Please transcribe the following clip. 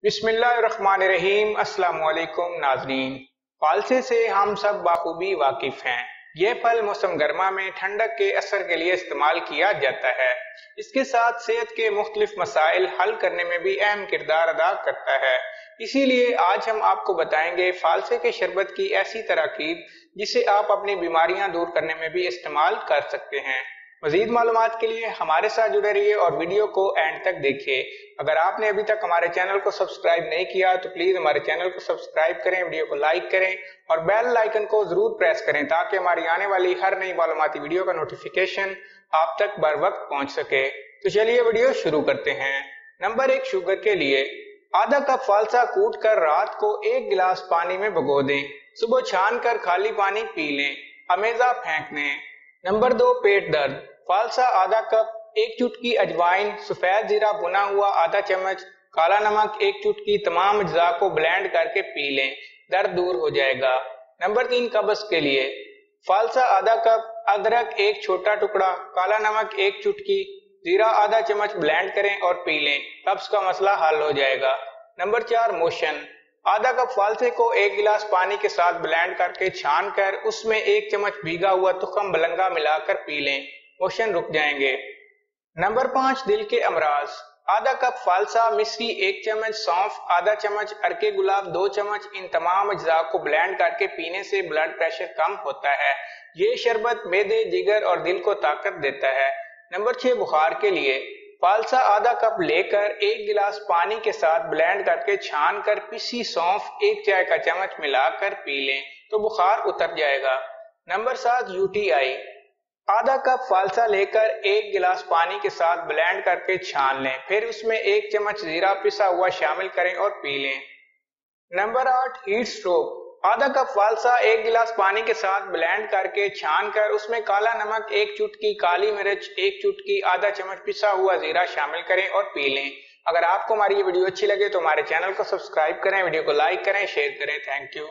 बिस्मिल्लाहिर्रहमानिर्रहीम। अस्सलाम वालेकुम नाज़रीन। फालसे से हम सब बाखूबी वाकिफ हैं। यह फल मौसम गर्मा में ठंडक के असर के लिए इस्तेमाल किया जाता है। इसके साथ सेहत के मुख्तलिफ मसाइल हल करने में भी अहम किरदार अदा करता है। इसीलिए आज हम आपको बताएंगे फालसे के शरबत की ऐसी तरकीब जिसे आप अपनी बीमारियां दूर करने में भी इस्तेमाल कर सकते हैं। मजीद मालूमात के लिए हमारे साथ जुड़े रहिए और वीडियो को एंड तक देखिए। अगर आपने अभी तक हमारे चैनल को सब्सक्राइब नहीं किया तो प्लीज हमारे चैनल को सब्सक्राइब करें, वीडियो को लाइक करें और बेल आइकन को जरूर प्रेस करें ताकि हमारी आने वाली हर नई मालूमाती वीडियो का नोटिफिकेशन आप तक बर वक्त पहुंच सके। तो चलिए वीडियो शुरू करते हैं। नंबर 1, शुगर के लिए आधा कप फालसा कूट कर रात को 1 गिलास पानी में भिगो दें। सुबह छान कर खाली पानी पी लें, अमेजा फेंक दें। नंबर 2, पेट दर्द फालसा आधा कप, 1 चुटकी अजवाइन, सफेद जीरा भुना हुआ आधा चम्मच, काला नमक 1 चुटकी, तमाम अज्जा को ब्लेंड करके पी लें, दर्द दूर हो जाएगा। नंबर 3, कब्ज के लिए फालसा आधा कप, अदरक 1 छोटा टुकड़ा, काला नमक 1 चुटकी, जीरा आधा चम्मच ब्लेंड करें और पी लें, कब्ज का मसला हल हो जाएगा। नंबर 4, मोशन आधा कप फालसे को 1 गिलास पानी के साथ ब्लेंड करके छान कर उसमें 1 चम्मच भीगा हुआ तुखम बलंगा मिलाकर पी लें, मोशन रुक जाएंगे। नंबर 5, दिल के अमराज आधा कप फालसा, मिश्री 1 चम्मच, सौंफ आधा चम्मच, अरके गुलाब 2 चम्मच, इन तमाम अज्जा को ब्लेंड करके पीने से ब्लड प्रेशर कम होता है। ये शरबत मेदे, जिगर और दिल को ताकत देता है। नंबर 6, बुखार के लिए फालसा आधा कप लेकर 1 गिलास पानी के साथ ब्लेंड करके छान कर पिसी सौंफ 1 चाय का चम्मच मिलाकर पी लें तो बुखार उतर जाएगा। नंबर 7, यूटीआई आधा कप फालसा लेकर 1 गिलास पानी के साथ ब्लेंड करके छान लें, फिर उसमें 1 चम्मच जीरा पिसा हुआ शामिल करें और पी लें। नंबर 8, हीट स्ट्रोक आधा कप फालसा 1 गिलास पानी के साथ ब्लेंड करके छान कर उसमें काला नमक 1 चुटकी, काली मिर्च 1 चुटकी, आधा चम्मच पिसा हुआ जीरा शामिल करें और पी लें। अगर आपको हमारी ये वीडियो अच्छी लगे तो हमारे चैनल को सब्सक्राइब करें, वीडियो को लाइक करें, शेयर करें। Thank you.